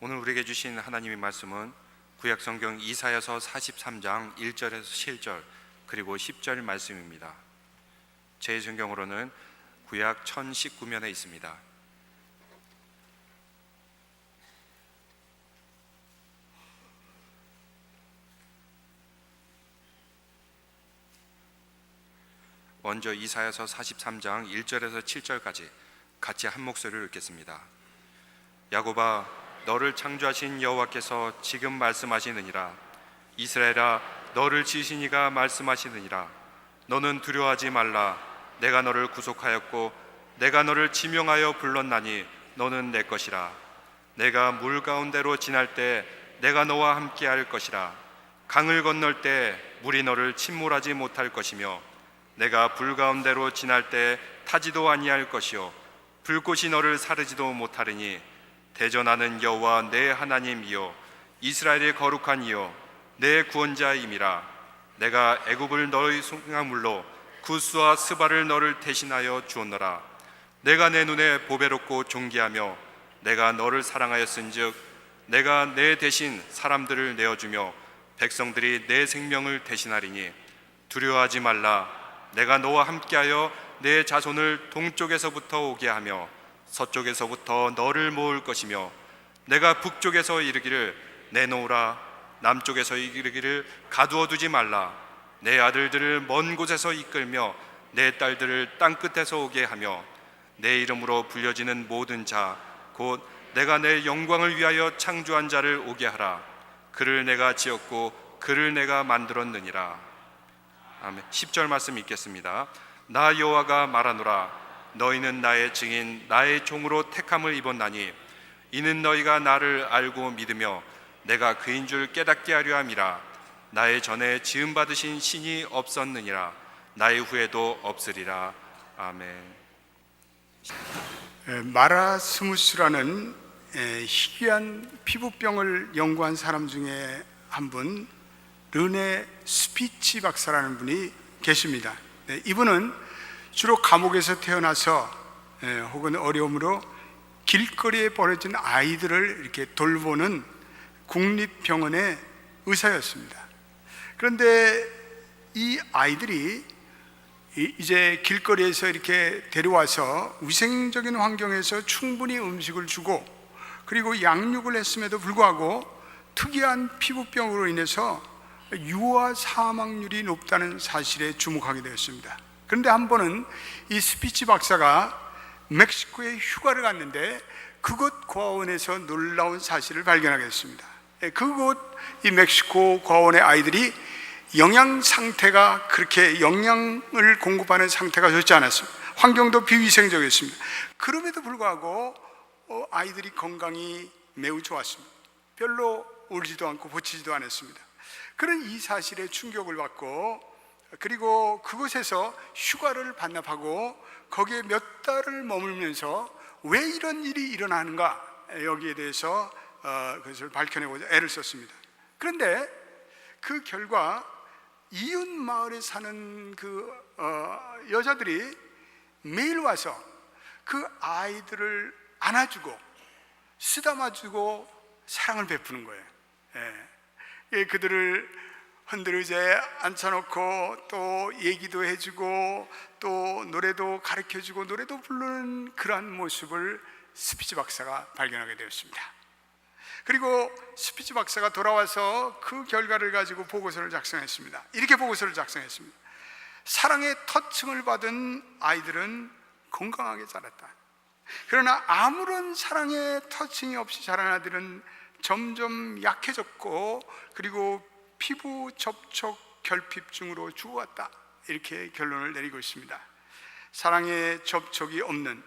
오늘 우리에게 주신 하나님의 말씀은 구약성경 이사야서 43장 1절에서 7절 그리고 10절 말씀입니다. 제 성경으로는 구약 1019면에 있습니다. 먼저 이사야서 43장 1절에서 7절까지 같이 한 목소리로 읽겠습니다. 야곱아, 너를 창조하신 여호와께서 지금 말씀하시느니라. 이스라엘아, 너를 지으신 이가 말씀하시느니라. 너는 두려워하지 말라. 내가 너를 구속하였고 내가 너를 지명하여 불렀나니 너는 내 것이라. 내가 물 가운데로 지날 때 내가 너와 함께할 것이라. 강을 건널 때 물이 너를 침몰하지 못할 것이며 내가 불 가운데로 지날 때 타지도 아니할 것이요 불꽃이 너를 사르지도 못하리니 대전하는 여호와 내 하나님이요 이스라엘의 거룩한 이요 내 구원자임이라. 내가 애굽을 너의 송화물로 구스와 스바를 너를 대신하여 주었노라. 내가 내 눈에 보배롭고 존귀하며 내가 너를 사랑하였은즉 내가 내 대신 사람들을 내어주며 백성들이 내 생명을 대신하리니 두려워하지 말라. 내가 너와 함께하여 내 자손을 동쪽에서부터 오게 하며 서쪽에서부터 너를 모을 것이며 내가 북쪽에서 이르기를 내놓으라, 남쪽에서 이르기를 가두어 두지 말라. 내 아들들을 먼 곳에서 이끌며 내 딸들을 땅끝에서 오게 하며 내 이름으로 불려지는 모든 자 곧 내가 내 영광을 위하여 창조한 자를 오게 하라. 그를 내가 지었고 그를 내가 만들었느니라. 아멘. 10절 말씀 읽겠습니다. 나 여호와가 말하노라. 너희는 나의 증인 나의 종으로 택함을 입었나니 이는 너희가 나를 알고 믿으며 내가 그인 줄 깨닫게 하려 함이라. 나의 전에 지음 받으신 신이 없었느니라. 나의 후에도 없으리라. 아멘. 마라스무스라는 희귀한 피부병을 연구한 사람 중에 한 분, 르네 스피치 박사라는 분이 계십니다. 이분은 주로 감옥에서 태어나서 혹은 어려움으로 길거리에 버려진 아이들을 이렇게 돌보는 국립병원의 의사였습니다. 그런데 이 아이들이 이제 길거리에서 이렇게 데려와서 위생적인 환경에서 충분히 음식을 주고 그리고 양육을 했음에도 불구하고 특이한 피부병으로 인해서 유아 사망률이 높다는 사실에 주목하게 되었습니다. 그런데 한 번은 이 스피치 박사가 멕시코에 휴가를 갔는데 그곳 고아원에서 놀라운 사실을 발견하게 됐습니다. 그곳 이 멕시코 고아원의 아이들이 영양 상태가 그렇게 영양을 공급하는 상태가 좋지 않았습니다. 환경도 비위생적이었습니다. 그럼에도 불구하고 아이들이 건강이 매우 좋았습니다. 별로 울지도 않고 보치지도 않았습니다. 그런 이 사실에 충격을 받고 그리고 그곳에서 휴가를 반납하고 거기에 몇 달을 머물면서 왜 이런 일이 일어나는가 여기에 대해서 그것을 밝혀내고자 애를 썼습니다. 그런데 그 결과 이웃 마을에 사는 그 여자들이 매일 와서 그 아이들을 안아주고 쓰다마주고 사랑을 베푸는 거예요. 그들을 흔들의자에 앉혀놓고 또 얘기도 해주고 또 노래도 가르쳐주고 노래도 부르는 그러한 모습을 스피치 박사가 발견하게 되었습니다. 그리고 스피치 박사가 돌아와서 그 결과를 가지고 보고서를 작성했습니다. 이렇게 보고서를 작성했습니다. 사랑의 터칭을 받은 아이들은 건강하게 자랐다. 그러나 아무런 사랑의 터칭이 없이 자란 아이들은 점점 약해졌고 그리고 피부 접촉 결핍증으로 죽어갔다. 이렇게 결론을 내리고 있습니다. 사랑의 접촉이 없는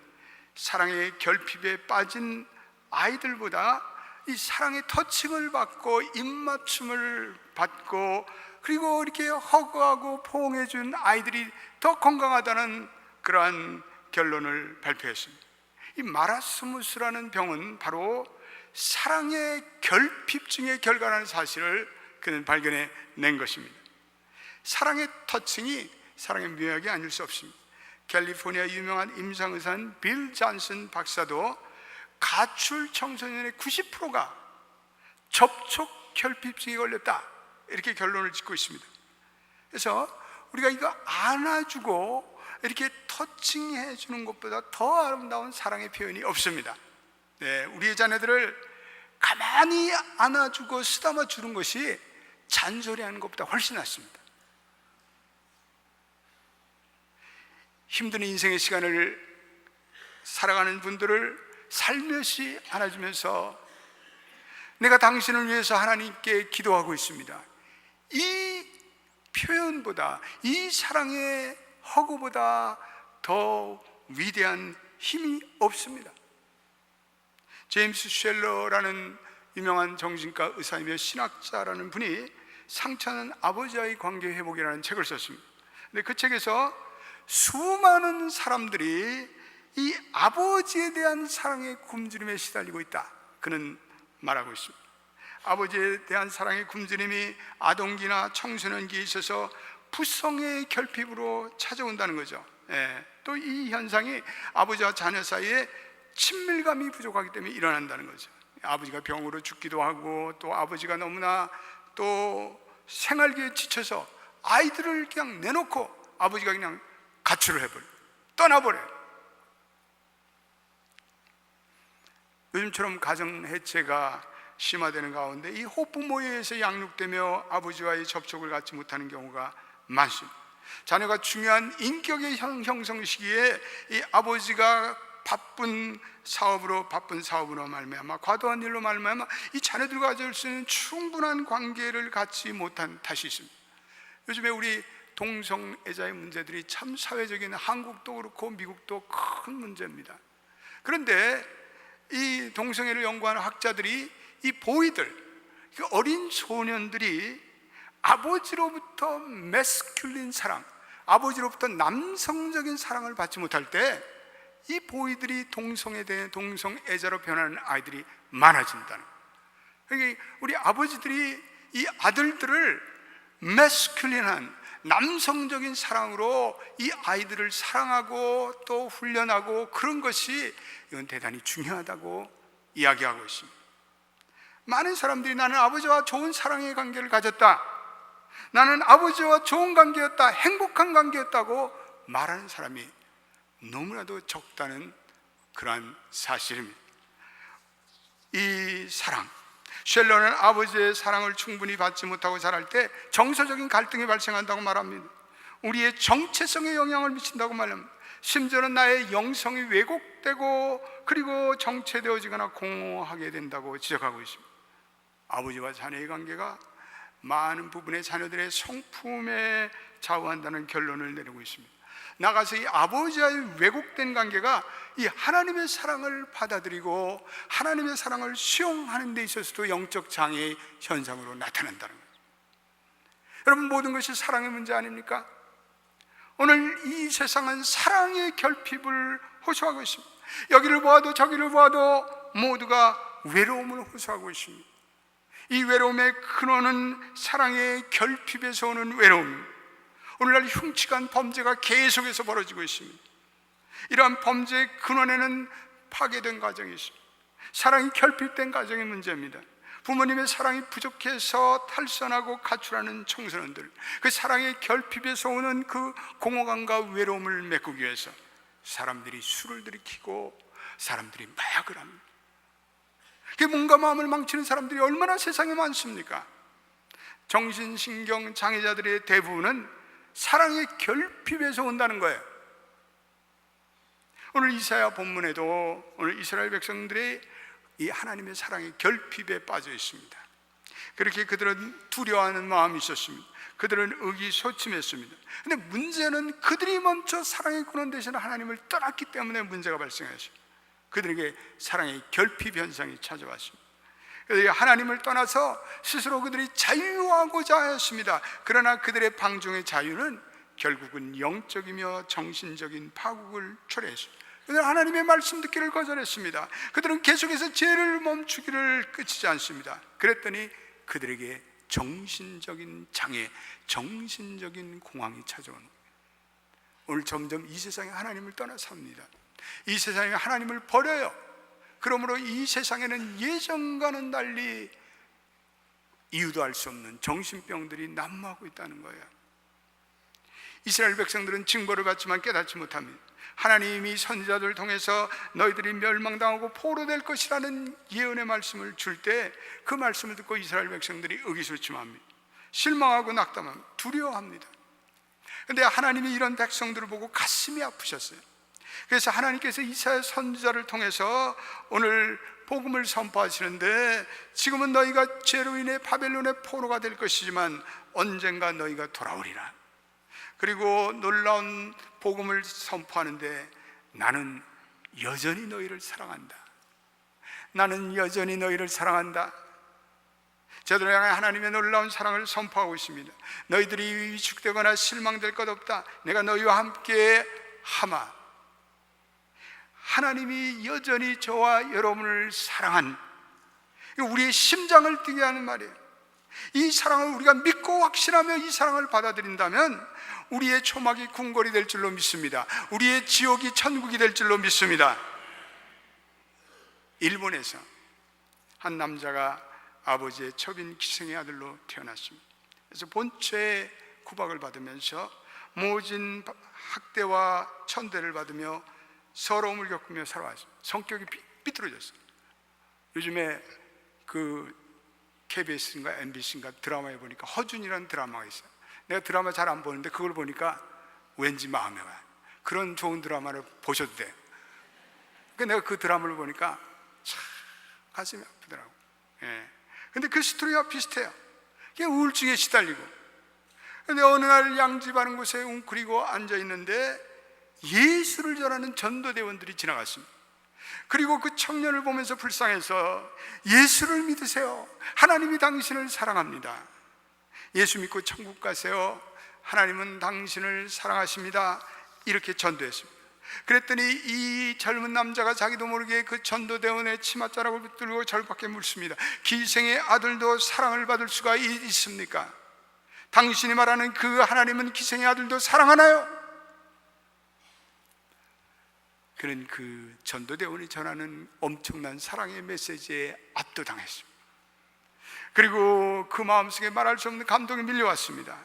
사랑의 결핍에 빠진 아이들보다 이 사랑의 터칭을 받고 입맞춤을 받고 그리고 이렇게 허그하고 포옹해 준 아이들이 더 건강하다는 그러한 결론을 발표했습니다. 이 마라스무스라는 병은 바로 사랑의 결핍증의 결과라는 사실을 그는 발견해 낸 것입니다. 사랑의 터칭이 사랑의 묘약이 아닐 수 없습니다. 캘리포니아 유명한 임상의사인 빌 잔슨 박사도 가출 청소년의 90%가 접촉 결핍증에 걸렸다, 이렇게 결론을 짓고 있습니다. 그래서 우리가 이거 안아주고 이렇게 터칭해 주는 것보다 더 아름다운 사랑의 표현이 없습니다. 네, 우리의 자녀들을 가만히 안아주고 쓰다마 주는 것이 잔소리하는 것보다 훨씬 낫습니다. 힘든 인생의 시간을 살아가는 분들을 살며시 안아주면서 내가 당신을 위해서 하나님께 기도하고 있습니다, 이 표현보다, 이 사랑의 허구보다 더 위대한 힘이 없습니다. 제임스 쉘러라는 유명한 정신과 의사이며 신학자라는 분이 상처는 아버지와의 관계 회복이라는 책을 썼습니다. 근데 그 책에서 수많은 사람들이 이 아버지에 대한 사랑의 굶주림에 시달리고 있다, 그는 말하고 있습니다. 아버지에 대한 사랑의 굶주림이 아동기나 청소년기에 있어서 부성의 결핍으로 찾아온다는 거죠. 또 이 현상이 아버지와 자녀 사이에 친밀감이 부족하기 때문에 일어난다는 거죠. 아버지가 병으로 죽기도 하고, 또 아버지가 너무나 또 생활기에 지쳐서 아이들을 그냥 내놓고 아버지가 그냥 가출을 해버려요. 떠나버려요. 요즘처럼 가정 해체가 심화되는 가운데 이 호부모에 의해서 양육되며 아버지와의 접촉을 갖지 못하는 경우가 많습니다. 자녀가 중요한 인격의 형성 시기에 이 아버지가 바쁜 사업으로 말미암아, 과도한 일로 말미암아 이 자녀들과 가질 수 있는 충분한 관계를 갖지 못한 탓이 있습니다. 요즘에 우리 동성애자의 문제들이 참 사회적인, 한국도 그렇고 미국도 큰 문제입니다. 그런데 이 동성애를 연구하는 학자들이 이 보이들, 어린 소년들이 아버지로부터 매스큘린 사랑, 아버지로부터 남성적인 사랑을 받지 못할 때 이 보이들이 동성애자로 변하는 아이들이 많아진다는 거예요. 그러니까 우리 아버지들이 이 아들들을 매스큘린한 남성적인 사랑으로 이 아이들을 사랑하고 또 훈련하고, 그런 것이 이건 대단히 중요하다고 이야기하고 있습니다. 많은 사람들이 나는 아버지와 좋은 사랑의 관계를 가졌다, 나는 아버지와 좋은 관계였다, 행복한 관계였다고 말하는 사람이 너무나도 적다는 그러한 사실입니다. 이 사랑, 쉘러는 아버지의 사랑을 충분히 받지 못하고 자랄 때 정서적인 갈등이 발생한다고 말합니다. 우리의 정체성에 영향을 미친다고 말합니다. 심지어는 나의 영성이 왜곡되고 그리고 정체되어지거나 공허하게 된다고 지적하고 있습니다. 아버지와 자녀의 관계가 많은 부분의 자녀들의 성품에 좌우한다는 결론을 내리고 있습니다. 나가서 이 아버지와의 왜곡된 관계가 이 하나님의 사랑을 받아들이고 하나님의 사랑을 수용하는 데 있어서도 영적 장애의 현상으로 나타난다는 거예요. 여러분, 모든 것이 사랑의 문제 아닙니까? 오늘 이 세상은 사랑의 결핍을 호소하고 있습니다. 여기를 보아도 저기를 보아도 모두가 외로움을 호소하고 있습니다. 이 외로움의 근원은 사랑의 결핍에서 오는 외로움입니다. 오늘날 흉측한 범죄가 계속해서 벌어지고 있습니다. 이러한 범죄의 근원에는 파괴된 가정이 있습니다. 사랑이 결핍된 가정의 문제입니다. 부모님의 사랑이 부족해서 탈선하고 가출하는 청소년들, 그 사랑의 결핍에서 오는 그 공허감과 외로움을 메꾸기 위해서 사람들이 술을 들이키고 사람들이 마약을 합니다. 그게 몸과 마음을 망치는 사람들이 얼마나 세상에 많습니까? 정신신경 장애자들의 대부분은 사랑의 결핍에서 온다는 거예요. 오늘 이사야 본문에도 오늘 이스라엘 백성들이 이 하나님의 사랑의 결핍에 빠져 있습니다. 그렇게 그들은 두려워하는 마음이 있었습니다. 그들은 의기소침했습니다. 그런데 문제는 그들이 먼저 사랑의 근원 되시는 하나님을 떠났기 때문에 문제가 발생했습니다. 그들에게 사랑의 결핍 현상이 찾아왔습니다. 그래서 하나님을 떠나서 스스로 그들이 자유하고자 하였습니다. 그러나 그들의 방종의 자유는 결국은 영적이며 정신적인 파국을 초래했습니다. 그들은 하나님의 말씀 듣기를 거절했습니다. 그들은 계속해서 죄를 멈추기를 그치지 않습니다. 그랬더니 그들에게 정신적인 장애, 정신적인 공황이 찾아오는 거예요. 오늘 점점 이 세상에 하나님을 떠나 삽니다. 이 세상에 하나님을 버려요. 그러므로 이 세상에는 예전과는 달리 이유도 알 수 없는 정신병들이 난무하고 있다는 거예요. 이스라엘 백성들은 징벌을 받지만 깨닫지 못합니다. 하나님이 선지자들을 통해서 너희들이 멸망당하고 포로될 것이라는 예언의 말씀을 줄 때 그 말씀을 듣고 이스라엘 백성들이 의기소침합니다. 실망하고 낙담합니다. 두려워합니다. 그런데 하나님이 이런 백성들을 보고 가슴이 아프셨어요. 그래서 하나님께서 이사야 선지자를 통해서 오늘 복음을 선포하시는데, 지금은 너희가 죄로 인해 바벨론의 포로가 될 것이지만 언젠가 너희가 돌아오리라. 그리고 놀라운 복음을 선포하는데, 나는 여전히 너희를 사랑한다. 나는 여전히 너희를 사랑한다. 저들을 향해 하나님의 놀라운 사랑을 선포하고 있습니다. 너희들이 위축되거나 실망될 것 없다. 내가 너희와 함께 하마. 하나님이 여전히 저와 여러분을 사랑한, 우리의 심장을 뛰게 하는 말이에요. 이 사랑을 우리가 믿고 확신하며 이 사랑을 받아들인다면 우리의 초막이 궁궐이 될 줄로 믿습니다. 우리의 지옥이 천국이 될 줄로 믿습니다. 일본에서 한 남자가 아버지의 첩인 기생의 아들로 태어났습니다. 그래서 본처의 구박을 받으면서 모진 학대와 천대를 받으며 서러움을 겪으며 살아왔습니다. 성격이 삐뚤어졌어요. 요즘에 그 KBS인가 MBC인가 드라마에 보니까 허준이라는 드라마가 있어요. 내가 드라마 잘 안 보는데 그걸 보니까 왠지 마음에 와요. 그런 좋은 드라마를 보셔도 돼요. 그러니까 내가 그 드라마를 보니까 참 가슴이 아프더라고요. 근데 그 스토리와 비슷해요. 이게 우울증에 시달리고, 근데 어느 날 양집하는 곳에 웅크리고 앉아있는데 예수를 전하는 전도대원들이 지나갔습니다. 그리고 그 청년을 보면서 불쌍해서 예수를 믿으세요. 하나님이 당신을 사랑합니다. 예수 믿고 천국 가세요. 하나님은 당신을 사랑하십니다. 이렇게 전도했습니다. 그랬더니 이 젊은 남자가 자기도 모르게 그 전도대원의 치맛자락을 붙들고 절밖에 묻습니다. 기생의 아들도 사랑을 받을 수가 있습니까? 당신이 말하는 그 하나님은 기생의 아들도 사랑하나요? 그는 그 전도대원이 전하는 엄청난 사랑의 메시지에 압도당했습니다. 그리고 그 마음속에 말할 수 없는 감동이 밀려왔습니다.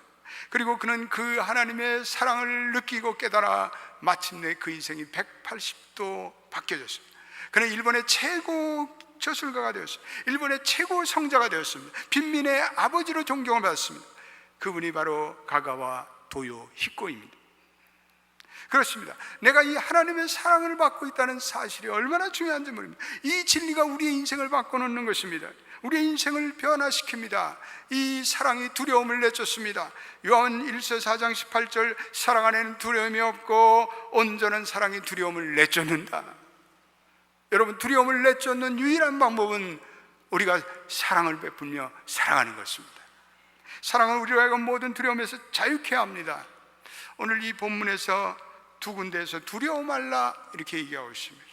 그리고 그는 그 하나님의 사랑을 느끼고 깨달아 마침내 그 인생이 180도 바뀌어졌습니다. 그는 일본의 최고 저술가가 되었습니다. 일본의 최고 성자가 되었습니다. 빈민의 아버지로 존경을 받았습니다. 그분이 바로 가가와 도요 히코입니다. 그렇습니다. 내가 이 하나님의 사랑을 받고 있다는 사실이 얼마나 중요한지 모릅니다. 이 진리가 우리의 인생을 바꿔놓는 것입니다. 우리의 인생을 변화시킵니다. 이 사랑이 두려움을 내쫓습니다. 요한 1서 4장 18절, 사랑 안에는 두려움이 없고 온전한 사랑이 두려움을 내쫓는다. 여러분, 두려움을 내쫓는 유일한 방법은 우리가 사랑을 베풀며 사랑하는 것입니다. 사랑은 우리가 하여금 모든 두려움에서 자유케 합니다. 오늘 이 본문에서 두 군데에서 두려워 말라 이렇게 얘기하고 있습니다.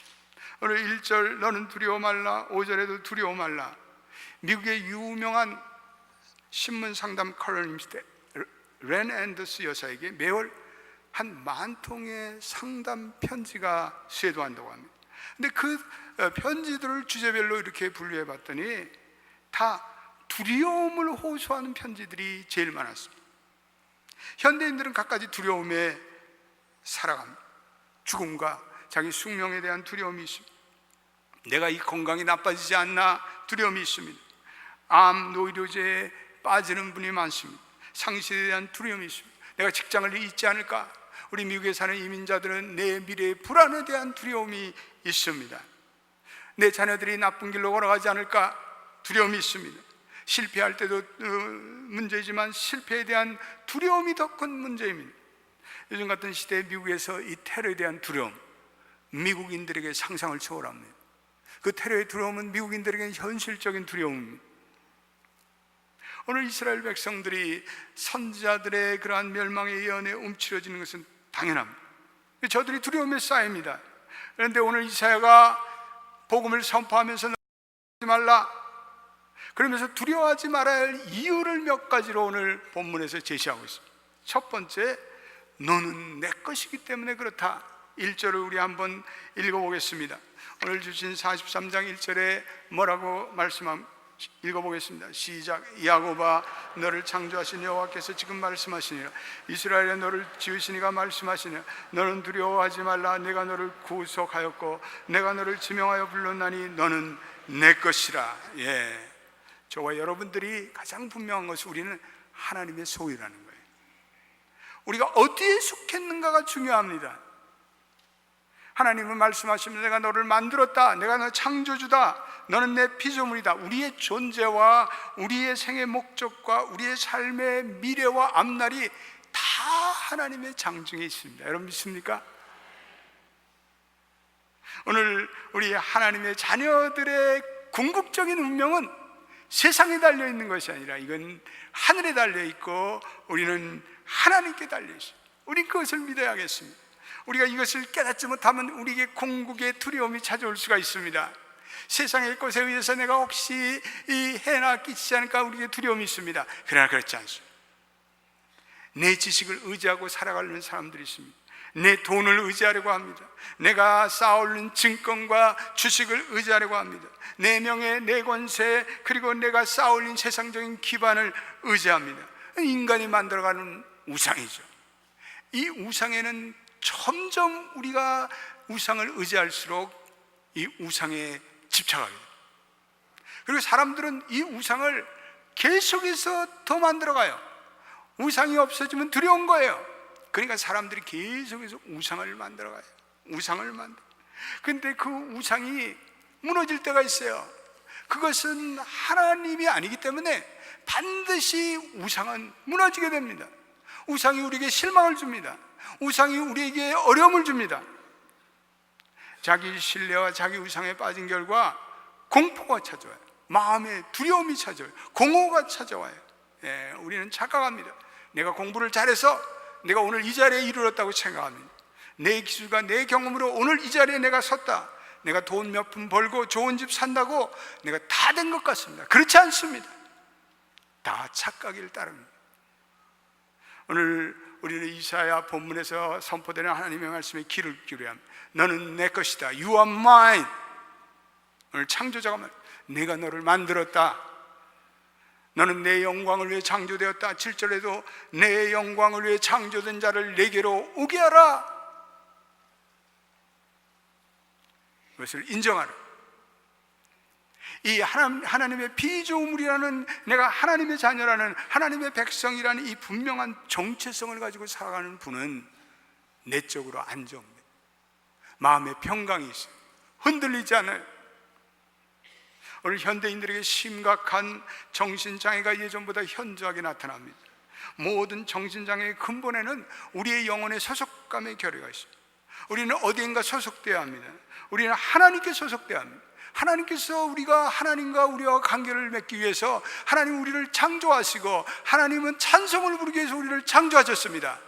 오늘 1절 너는 두려워 말라, 5절에도 두려워 말라. 미국의 유명한 신문 상담 컬럼니스트 렌 앤더스 여사에게 매월 한 10,000통의 상담 편지가 쇄도한다고 합니다. 근데 그 편지들을 주제별로 이렇게 분류해 봤더니 다 두려움을 호소하는 편지들이 제일 많았습니다. 현대인들은 갖가지 두려움에 살아갑니다. 죽음과 자기 숙명에 대한 두려움이 있습니다. 내가 이 건강이 나빠지지 않나 두려움이 있습니다. 암, 노이로제에 빠지는 분이 많습니다. 상실에 대한 두려움이 있습니다. 내가 직장을 잃지 않을까? 우리 미국에 사는 이민자들은 내 미래의 불안에 대한 두려움이 있습니다. 내 자녀들이 나쁜 길로 걸어가지 않을까? 두려움이 있습니다. 실패할 때도 문제지만 실패에 대한 두려움이 더 큰 문제입니다. 요즘 같은 시대에 미국에서 이 테러에 대한 두려움, 미국인들에게 상상을 초월합니다. 그 테러의 두려움은 미국인들에게는 현실적인 두려움입니다. 오늘 이스라엘 백성들이 선지자들의 그러한 멸망의 예언에 움츠러지는 것은 당연합니다. 저들이 두려움에 쌓입니다. 그런데 오늘 이사야가 복음을 선포하면서 두려워하지 말라, 그러면서 두려워하지 말아야 할 이유를 몇 가지로 오늘 본문에서 제시하고 있습니다. 첫 번째, 너는 내 것이기 때문에 그렇다. 1절을 우리 한번 읽어보겠습니다. 오늘 주신 43장 1절에 뭐라고 읽어보겠습니다. 시작. 야곱아, 너를 창조하신 여호와께서 지금 말씀하시니라. 이스라엘에 너를 지으시니가 말씀하시니라. 너는 두려워하지 말라. 내가 너를 구속하였고 내가 너를 지명하여 불렀나니 너는 내 것이라. 저와 여러분들이 가장 분명한 것은 우리는 하나님의 소유라는 거예요. 우리가 어디에 속했는가가 중요합니다. 하나님은 말씀하십니다. 내가 너를 만들었다. 내가 너 창조주다. 너는 내 피조물이다. 우리의 존재와 우리의 생의 목적과 우리의 삶의 미래와 앞날이 다 하나님의 장중에 있습니다. 여러분 믿습니까? 오늘 우리 하나님의 자녀들의 궁극적인 운명은 세상에 달려있는 것이 아니라 이건 하늘에 달려있고 우리는 하나님께 달려있습니다. 우린 그것을 믿어야겠습니다. 우리가 이것을 깨닫지 못하면 우리에게 궁극의 두려움이 찾아올 수가 있습니다. 세상의 것에 의해서 내가 혹시 이 해나 끼치지 않을까 우리에게 두려움이 있습니다. 그러나 그렇지 않습니다. 내 지식을 의지하고 살아가려는 사람들이 있습니다. 내 돈을 의지하려고 합니다. 내가 쌓아올린 증권과 주식을 의지하려고 합니다. 내 명예, 내 권세, 그리고 내가 쌓아올린 세상적인 기반을 의지합니다. 인간이 만들어가는 우상이죠. 이 우상에는 점점 우리가 우상을 의지할수록 이 우상에 집착하게 됩니다. 그리고 사람들은 이 우상을 계속해서 더 만들어가요. 우상이 없어지면 두려운 거예요. 그러니까 사람들이 계속해서 우상을 만들어가요. 우상을 만들어. 근데 그 우상이 무너질 때가 있어요. 그것은 하나님이 아니기 때문에 반드시 우상은 무너지게 됩니다. 우상이 우리에게 실망을 줍니다. 우상이 우리에게 어려움을 줍니다. 자기 신뢰와 자기 우상에 빠진 결과 공포가 찾아와요. 마음에 두려움이 찾아와요. 공허가 찾아와요. 우리는 착각합니다. 내가 공부를 잘해서 내가 오늘 이 자리에 이르렀다고 생각합니다. 내 기술과 내 경험으로 오늘 이 자리에 내가 섰다. 내가 돈 몇 푼 벌고 좋은 집 산다고 내가 다 된 것 같습니다. 그렇지 않습니다. 다 착각일 따릅니다. 오늘 우리는 이사야 본문에서 선포되는 하나님의 말씀에 귀를 기울여야 합니다. 너는 내 것이다. You are mine. 오늘 창조자가 말, 내가 너를 만들었다. 너는 내 영광을 위해 창조되었다. 7절에도 내 영광을 위해 창조된 자를 내게로 오게 하라. 그것을 인정하라. 이 하나님의 피조물이라는, 내가 하나님의 자녀라는, 하나님의 백성이라는 이 분명한 정체성을 가지고 살아가는 분은 내적으로 안정됩니다. 마음의 평강이 있어요. 흔들리지 않아요. 오늘 현대인들에게 심각한 정신장애가 예전보다 현저하게 나타납니다. 모든 정신장애의 근본에는 우리의 영혼의 소속감의 결여가 있습니다. 우리는 어디인가 소속되어야 합니다. 우리는 하나님께 소속되어야 합니다. 하나님께서 우리가 하나님과 우리와 관계를 맺기 위해서 하나님 우리를 창조하시고, 하나님은 찬송을 부르기 위해서 우리를 창조하셨습니다.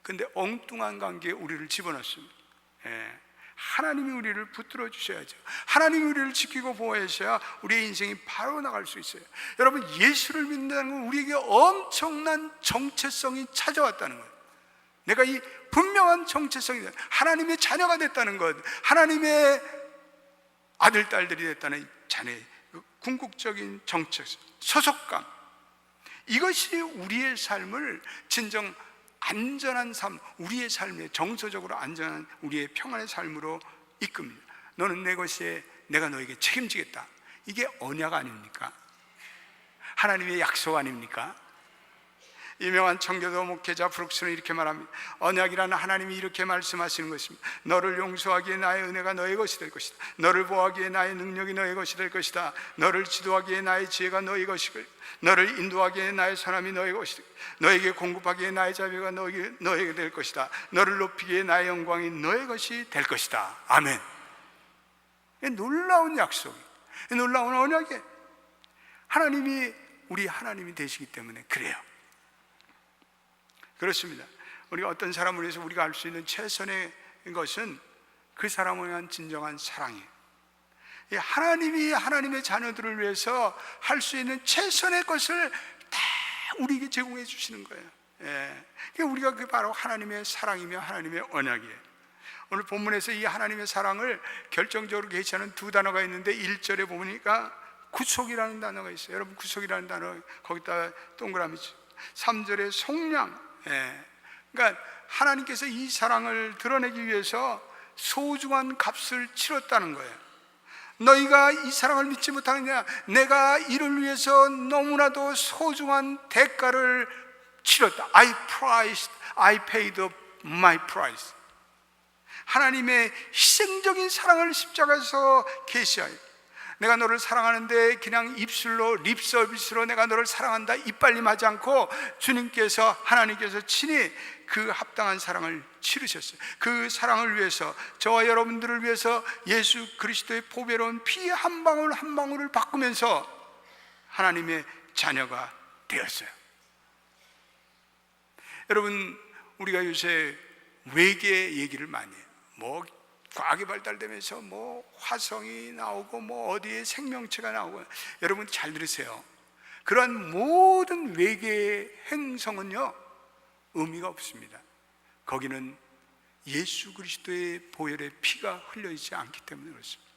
근데 엉뚱한 관계에 우리를 집어넣습니다. 하나님이 우리를 붙들어 주셔야죠. 하나님이 우리를 지키고 보호하셔야 우리의 인생이 바로 나갈 수 있어요. 여러분, 예수를 믿는다는 건 우리에게 엄청난 정체성이 찾아왔다는 거예요. 내가 이 분명한 정체성이, 하나님의 자녀가 됐다는 것, 하나님의 아들, 딸들이 됐다는 자녀의 궁극적인 정체성, 소속감, 이것이 우리의 삶을 진정 안전한 삶, 우리의 삶에 정서적으로 안전한 우리의 평안의 삶으로 이끕니다. 너는 내 것이에 내가 너에게 책임지겠다. 이게 언약 아닙니까? 하나님의 약속 아닙니까? 유명한 청교도 목회자 브룩스는 이렇게 말합니다. 언약이라는 하나님이 이렇게 말씀하시는 것입니다. 너를 용서하기에 나의 은혜가 너의 것이 될 것이다. 너를 보호하기에 나의 능력이 너의 것이 될 것이다. 너를 지도하기에 나의 지혜가 너의 것이고, 너를 인도하기에 나의 선함이 너의 것이다. 너에게 공급하기에 나의 자비가 너에게 될 것이다. 너를 높이기에 나의 영광이 너의 것이 될 것이다. 아멘. 놀라운 약속, 놀라운 언약이, 하나님이 우리 하나님이 되시기 때문에 그래요. 그렇습니다. 우리가 어떤 사람을 위해서 우리가 할 수 있는 최선의 것은 그 사람을 위한 진정한 사랑이에요. 하나님이 하나님의 자녀들을 위해서 할 수 있는 최선의 것을 다 우리에게 제공해 주시는 거예요. 우리가 그게 바로 하나님의 사랑이며 하나님의 언약이에요. 오늘 본문에서 이 하나님의 사랑을 결정적으로 계시하는 두 단어가 있는데 1절에 보니까 구속이라는 단어가 있어요. 여러분, 구속이라는 단어 거기다 동그라미 치. 3절에 속량. 그러니까 하나님께서 이 사랑을 드러내기 위해서 소중한 값을 치렀다는 거예요. 너희가 이 사랑을 믿지 못하느냐? 내가 이를 위해서 너무나도 소중한 대가를 치렀다. I paid my price. 하나님의 희생적인 사랑을 십자가에서 계시하여, 내가 너를 사랑하는데 그냥 입술로 립 서비스로 내가 너를 사랑한다 이빨림하지 않고 주님께서, 하나님께서 친히 그 합당한 사랑을 치르셨어요. 그 사랑을 위해서, 저와 여러분들을 위해서 예수 그리스도의 보배로운 피 한 방울 한 방울을 바꾸면서 하나님의 자녀가 되었어요. 여러분, 우리가 요새 외계 얘기를 많이 해요. 뭐 과학이 발달되면서 뭐 화성이 나오고 뭐 어디에 생명체가 나오고, 여러분 잘 들으세요. 그러한 모든 외계 행성은요 의미가 없습니다. 거기는 예수 그리스도의 보혈의 피가 흘려지지 않기 때문에 그렇습니다.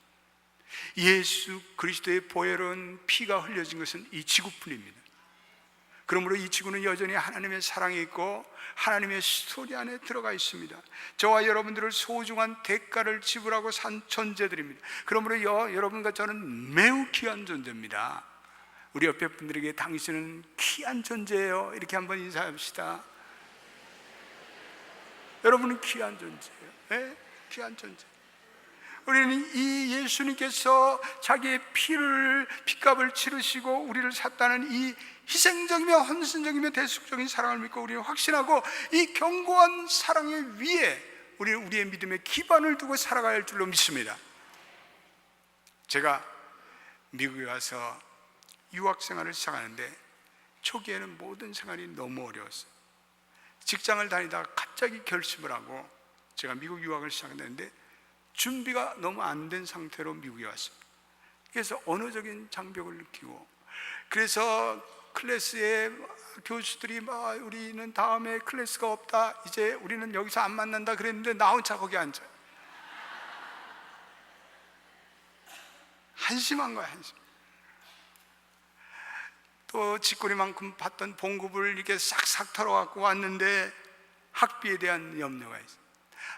예수 그리스도의 보혈은 피가 흘려진 것은 이 지구뿐입니다. 그러므로 이 지구는 여전히 하나님의 사랑이 있고 하나님의 스토리 안에 들어가 있습니다. 저와 여러분들을 소중한 대가를 지불하고 산 존재들입니다. 그러므로 여러분과 저는 매우 귀한 존재입니다. 우리 옆에 분들에게 당신은 귀한 존재예요, 이렇게 한번 인사합시다. 여러분은 귀한 존재예요. 네? 귀한 존재. 우리는 이 예수님께서 자기의 피값을 치르시고 우리를 샀다는 이 희생적이며 헌신적이며 대속적인 사랑을 믿고 우리는 확신하고, 이 견고한 사랑의 위에 우리는 우리의 믿음의 기반을 두고 살아가야 할 줄로 믿습니다. 제가 미국에 와서 유학생활을 시작하는데 초기에는 모든 생활이 너무 어려웠어요. 직장을 다니다가 갑자기 결심을 하고 제가 미국 유학을 시작했는데 준비가 너무 안 된 상태로 미국에 왔습니다. 그래서 언어적인 장벽을 느끼고, 그래서 클래스에 교수들이 우리는 다음에 클래스가 없다, 이제 우리는 여기서 안 만난다 그랬는데 나 혼자 거기 앉아요. 한심한 거야, 한심. 또 집구리만큼 받던 봉급을 이렇게 싹싹 털어갖고 왔는데 학비에 대한 염려가 있어요.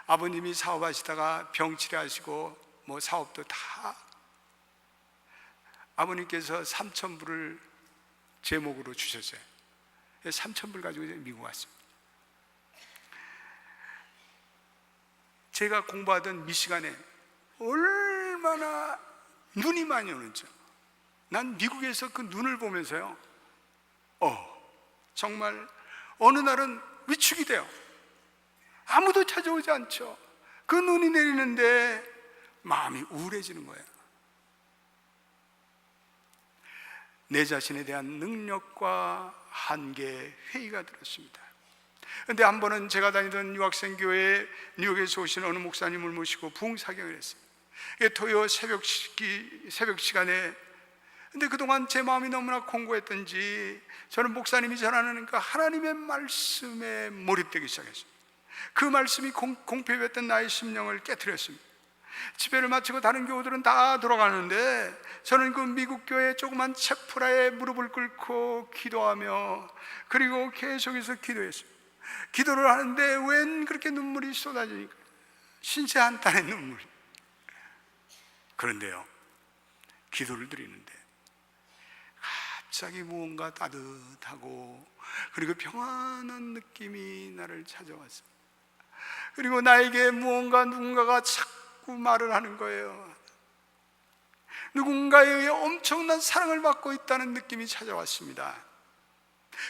아버님이 사업하시다가 병치레하시고 뭐 사업도 다, 아버님께서 3,000불을 제목으로 주셨어요. 3,000불 가지고 미국 왔습니다. 제가 공부하던 미시간에 얼마나 눈이 많이 오는지, 난 미국에서 그 눈을 보면서요, 정말 어느 날은 위축이 돼요. 아무도 찾아오지 않죠. 그 눈이 내리는데 마음이 우울해지는 거예요. 내 자신에 대한 능력과 한계, 회의가 들었습니다. 그런데 한 번은 제가 다니던 유학생 교회에 뉴욕에서 오신 어느 목사님을 모시고 부흥사경을 했어요. 토요 새벽 시간에. 근데 그동안 제 마음이 너무나 공고했던지 저는 목사님이 전하는 그 하나님의 말씀에 몰입되기 시작했습니다. 그 말씀이 공표했던 나의 심령을 깨트렸습니다. 집회를 마치고 다른 교우들은 다 돌아가는데 저는 그 미국 교회 조그만 체프라에 무릎을 꿇고 기도하며, 그리고 계속해서 기도했습니다. 기도를 하는데 웬 그렇게 눈물이 쏟아지니까, 신세 한탄의 눈물. 그런데요, 기도를 드리는데 갑자기 무언가 따뜻하고 그리고 평안한 느낌이 나를 찾아왔습니다. 그리고 나에게 누군가가 자꾸 말을 하는 거예요. 누군가에 의해 엄청난 사랑을 받고 있다는 느낌이 찾아왔습니다.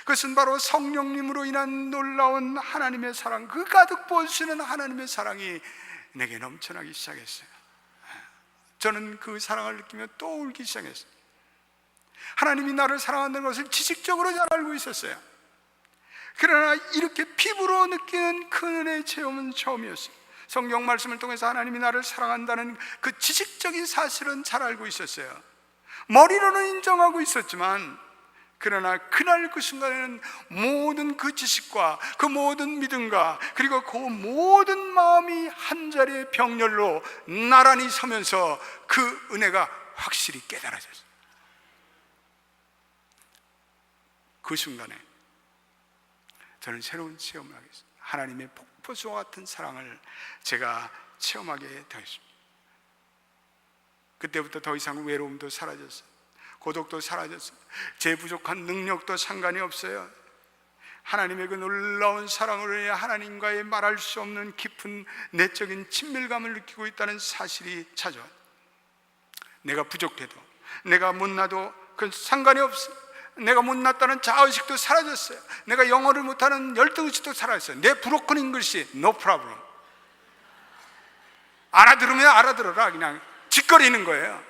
그것은 바로 성령님으로 인한 놀라운 하나님의 사랑, 그 가득 부어주시는 하나님의 사랑이 내게 넘쳐나기 시작했어요. 저는 그 사랑을 느끼며 또 울기 시작했어요. 하나님이 나를 사랑한다는 것을 지식적으로 잘 알고 있었어요. 그러나 이렇게 피부로 느끼는 큰 은혜의 체험은 처음이었어요. 성경 말씀을 통해서 하나님이 나를 사랑한다는 그 지식적인 사실은 잘 알고 있었어요. 머리로는 인정하고 있었지만 그러나 그날 그 순간에는 모든 그 지식과 그 모든 믿음과 그리고 그 모든 마음이 한 자리의 병렬로 나란히 서면서 그 은혜가 확실히 깨달아졌어요. 그 순간에 저는 새로운 체험을 하겠습니다. 하나님의 폭포수와 같은 사랑을 제가 체험하게 되었습니다. 그때부터 더 이상 외로움도 사라졌어요. 고독도 사라졌어요. 제 부족한 능력도 상관이 없어요. 하나님의 그 놀라운 사랑으로 인해 하나님과의 말할 수 없는 깊은 내적인 친밀감을 느끼고 있다는 사실이 찾아와요. 내가 부족해도, 내가 못나도 그건 상관이 없어요. 내가 못났다는 자의식도 사라졌어요. 내가 영어를 못하는 열등의식도 사라졌어요. 내 브로큰 잉글리시 no problem. 알아들으면 알아들어라. 그냥 짓거리는 거예요.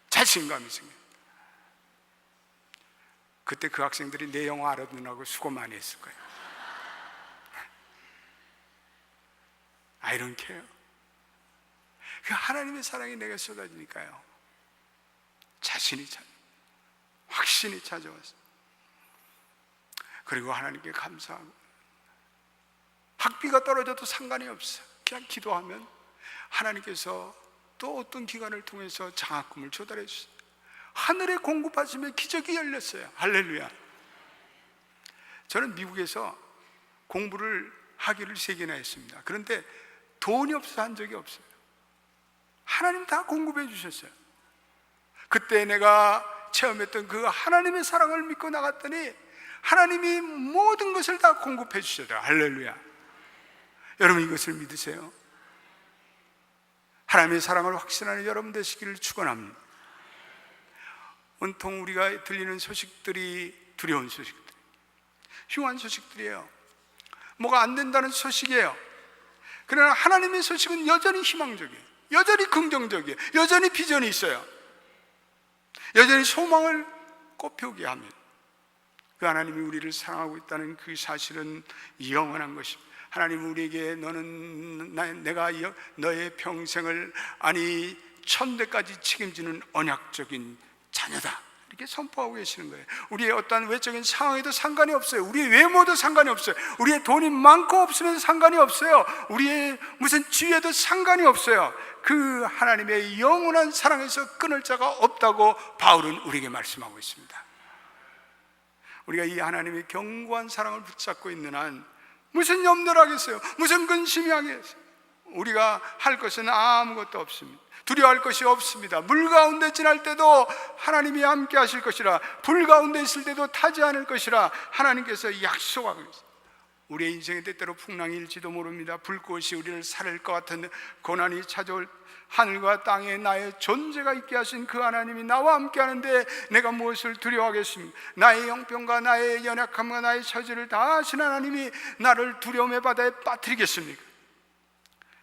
자신감이 생겨요. 그때 그 학생들이 내 영어 알아듣느라고 수고 많이 했을 거예요. I don't care. 그 하나님의 사랑이 내게 쏟아지니까요, 자신이 확신이 찾아왔어요. 그리고 하나님께 감사하고, 학비가 떨어져도 상관이 없어요. 그냥 기도하면 하나님께서 또 어떤 기간을 통해서 장학금을 조달해 주셨어요. 하늘의 공급하심에 기적이 열렸어요. 할렐루야. 저는 미국에서 공부를 학위를 3개나 했습니다. 그런데 돈이 없어 한 적이 없어요. 하나님 다 공급해 주셨어요. 그때 내가 체험했던 그 하나님의 사랑을 믿고 나갔더니 하나님이 모든 것을 다 공급해 주셨어요. 할렐루야. 여러분, 이것을 믿으세요? 하나님의 사랑을 확신하는 여러분 되시기를 축원합니다. 온통 우리가 들리는 소식들이 두려운 소식들, 흉한 소식들이에요. 뭐가 안 된다는 소식이에요. 그러나 하나님의 소식은 여전히 희망적이에요. 여전히 긍정적이에요. 여전히 비전이 있어요. 여전히 소망을 꽃피우게 합니다. 그 하나님이 우리를 사랑하고 있다는 그 사실은 영원한 것입니다. 하나님 우리에게 내가 너의 평생을 아니 천대까지 책임지는 언약적인 자녀다, 이렇게 선포하고 계시는 거예요. 우리의 어떠한 외적인 상황에도 상관이 없어요. 우리의 외모도 상관이 없어요. 우리의 돈이 많고 없으면 상관이 없어요. 우리의 무슨 지위에도 상관이 없어요. 그 하나님의 영원한 사랑에서 끊을 자가 없다고 바울은 우리에게 말씀하고 있습니다. 우리가 이 하나님의 견고한 사랑을 붙잡고 있는 한 무슨 염려를 하겠어요? 무슨 근심이 하겠어요? 우리가 할 것은 아무것도 없습니다. 두려워할 것이 없습니다. 물 가운데 지날 때도 하나님이 함께 하실 것이라, 불 가운데 있을 때도 타지 않을 것이라 하나님께서 약속하고 있습니다. 우리의 인생의 때때로 풍랑일지도 모릅니다. 불꽃이 우리를 사를 것 같은 고난이 찾아올, 하늘과 땅에 나의 존재가 있게 하신 그 하나님이 나와 함께 하는데 내가 무엇을 두려워하겠습니까? 나의 형편과 나의 연약함과 나의 처지를 다 아신 하나님이 나를 두려움의 바다에 빠뜨리겠습니까?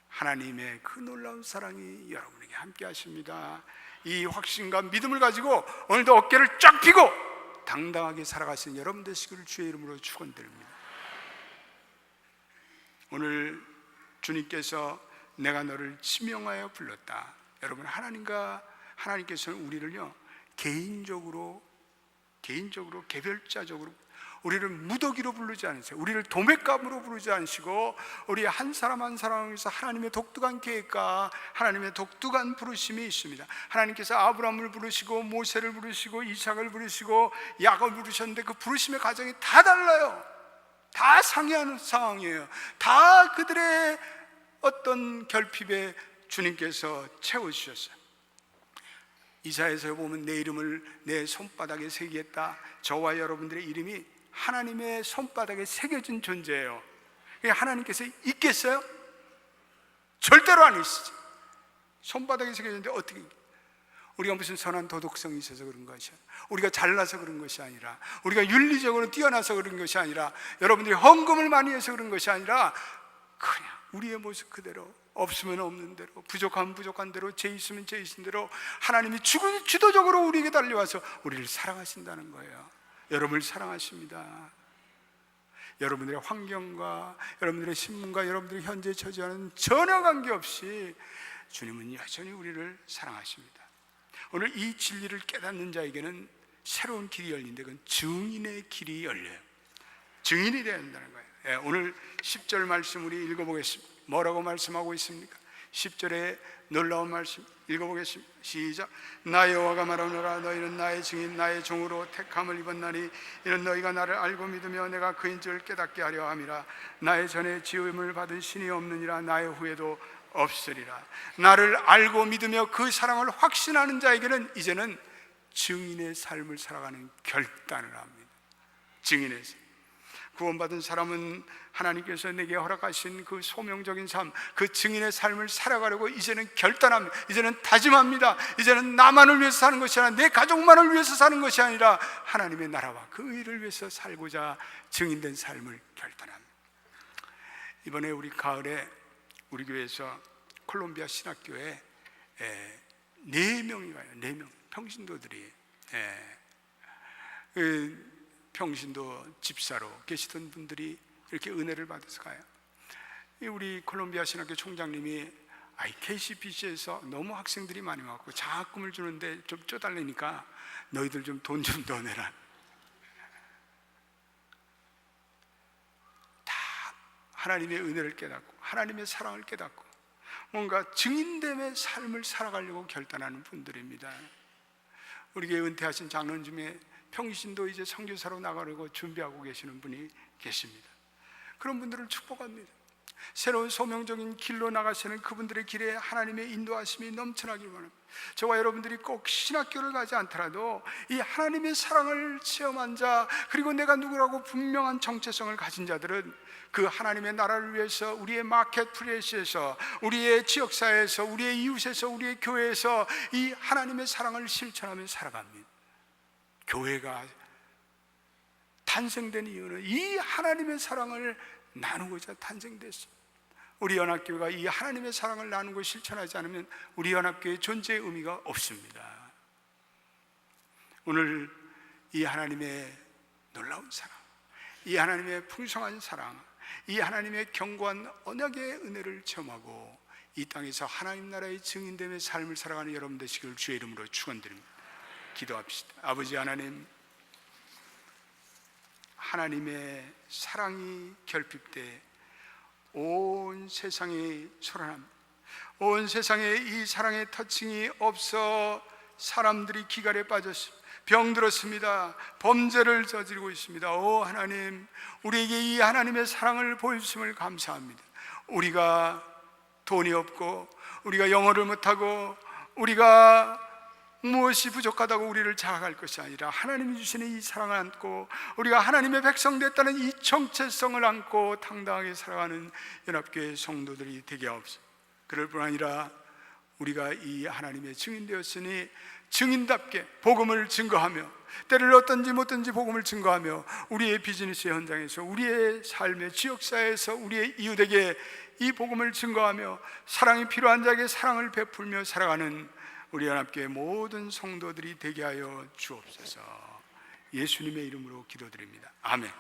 하나님의 그 놀라운 사랑이 여러분에게 함께 하십니다. 이 확신과 믿음을 가지고 오늘도 어깨를 쫙 펴고 당당하게 살아가시는 여러분 되시기를 주의 이름으로 축원드립니다. 오늘 주님께서 내가 너를 지명하여 불렀다. 여러분, 하나님께서는 우리를요 개인적으로 개별자적으로 우리를 무더기로 부르지 않으세요. 우리를 도매감으로 부르지 않으시고 우리 한 사람 한 사람에서 하나님의 독특한 계획과 하나님의 독특한 부르심이 있습니다. 하나님께서 아브라함을 부르시고 모세를 부르시고 이삭을 부르시고 야곱을 부르셨는데 그 부르심의 과정이 다 달라요. 다 상이하는 상황이에요. 다 그들의 어떤 결핍에 주님께서 채워주셨어요. 이사야에서 보면 내 이름을 내 손바닥에 새기겠다. 저와 여러분들의 이름이 하나님의 손바닥에 새겨진 존재예요. 하나님께서 있겠어요? 절대로 안 있으죠. 손바닥에 새겨졌는데 어떻게, 우리가 무슨 선한 도덕성이 있어서 그런 것이 아니라, 우리가 잘나서 그런 것이 아니라, 우리가 윤리적으로 뛰어나서 그런 것이 아니라, 여러분들이 헌금을 많이 해서 그런 것이 아니라, 그냥 우리의 모습 그대로, 없으면 없는 대로, 부족하면 부족한 대로, 죄 있으면 죄 있은 대로 하나님이 주도적으로 우리에게 달려와서 우리를 사랑하신다는 거예요. 여러분을 사랑하십니다. 여러분들의 환경과 여러분들의 신분과 여러분들의 현재 처지와는 전혀 관계없이 주님은 여전히 우리를 사랑하십니다. 오늘 이 진리를 깨닫는 자에게는 새로운 길이 열린데 그건 증인의 길이 열려요. 증인이 되어야 한다는 거예요. 예, 오늘 10절 말씀 우리 읽어보겠습니다. 뭐라고 말씀하고 있습니까? 10절에 놀라운 말씀 읽어보겠습니다. 시작. 나 여호와가 말하노라. 너희는 나의 증인 나의 종으로 택함을 입었나니 이는 너희가 나를 알고 믿으며 내가 그인 줄 깨닫게 하려 함이라. 나의 전에 지음을 받은 신이 없느니라. 나의 후에도 없으리라. 나를 알고 믿으며 그 사랑을 확신하는 자에게는 이제는 증인의 삶을 살아가는 결단을 합니다. 증인의 삶. 구원받은 사람은 하나님께서 내게 허락하신 그 소명적인 삶, 그 증인의 삶을 살아가려고 이제는 결단합니다. 이제는 다짐합니다. 이제는 나만을 위해서 사는 것이 아니라 내 가족만을 위해서 사는 것이 아니라 하나님의 나라와 그 일을 위해서 살고자 증인된 삶을 결단합니다. 이번에 우리 가을에 우리 교회에서 콜롬비아 신학교에 4명이 와요. 4명 평신도들이 평신도 집사로 계시던 분들이 이렇게 은혜를 받아서 가요. 우리 콜롬비아 신학교 총장님이 KCBC에서 너무 학생들이 많이 왔고 장학금을 주는데 좀 쪼달리니까 너희들 좀 돈 좀 더 내라. 다 하나님의 은혜를 깨닫고 하나님의 사랑을 깨닫고 뭔가 증인됨의 삶을 살아가려고 결단하는 분들입니다. 우리 교회 은퇴하신 장로님 중에 평신도 이제 선교사로 나가려고 준비하고 계시는 분이 계십니다. 그런 분들을 축복합니다. 새로운 소명적인 길로 나가시는 그분들의 길에 하나님의 인도하심이 넘쳐나길 원합니다. 저와 여러분들이 꼭 신학교를 가지 않더라도 이 하나님의 사랑을 체험한 자, 그리고 내가 누구라고 분명한 정체성을 가진 자들은 그 하나님의 나라를 위해서 우리의 마켓플레이스에서, 우리의 지역사회에서, 우리의 이웃에서, 우리의 교회에서 이 하나님의 사랑을 실천하며 살아갑니다. 교회가 탄생된 이유는 이 하나님의 사랑을 나누고자 탄생됐습니다. 우리 연합교회가 이 하나님의 사랑을 나누고 실천하지 않으면 우리 연합교회의 존재의 의미가 없습니다. 오늘 이 하나님의 놀라운 사랑, 이 하나님의 풍성한 사랑, 이 하나님의 견고한 언약의 은혜를 체험하고 이 땅에서 하나님 나라의 증인됨의 삶을 살아가는 여러분 되시기를 주의 이름으로 축원드립니다. 기도합시다. 아버지 하나님, 하나님의 사랑이 결핍돼 온 세상이 초라합니다. 온 세상에 이 사랑의 터칭이 없어 사람들이 기갈에 빠졌습니다. 병들었습니다. 범죄를 저지르고 있습니다. 오 하나님, 우리에게 이 하나님의 사랑을 보여주심을 감사합니다. 우리가 돈이 없고 우리가 영어를 못하고 우리가 무엇이 부족하다고 우리를 자각할 것이 아니라 하나님이 주시는 이 사랑을 안고 우리가 하나님의 백성 됐다는 이 정체성을 안고 당당하게 살아가는 연합교회 성도들이 되게 하옵소서. 그럴 뿐 아니라 우리가 이 하나님의 증인 되었으니 증인답게 복음을 증거하며 때를 어떤지 못든지 복음을 증거하며 우리의 비즈니스 현장에서, 우리의 삶의 지역사회에서 우리의 이웃에게 이 복음을 증거하며 사랑이 필요한 자에게 사랑을 베풀며 살아가는 우리 연합교회 모든 성도들이 되게 하여 주옵소서. 예수님의 이름으로 기도드립니다. 아멘.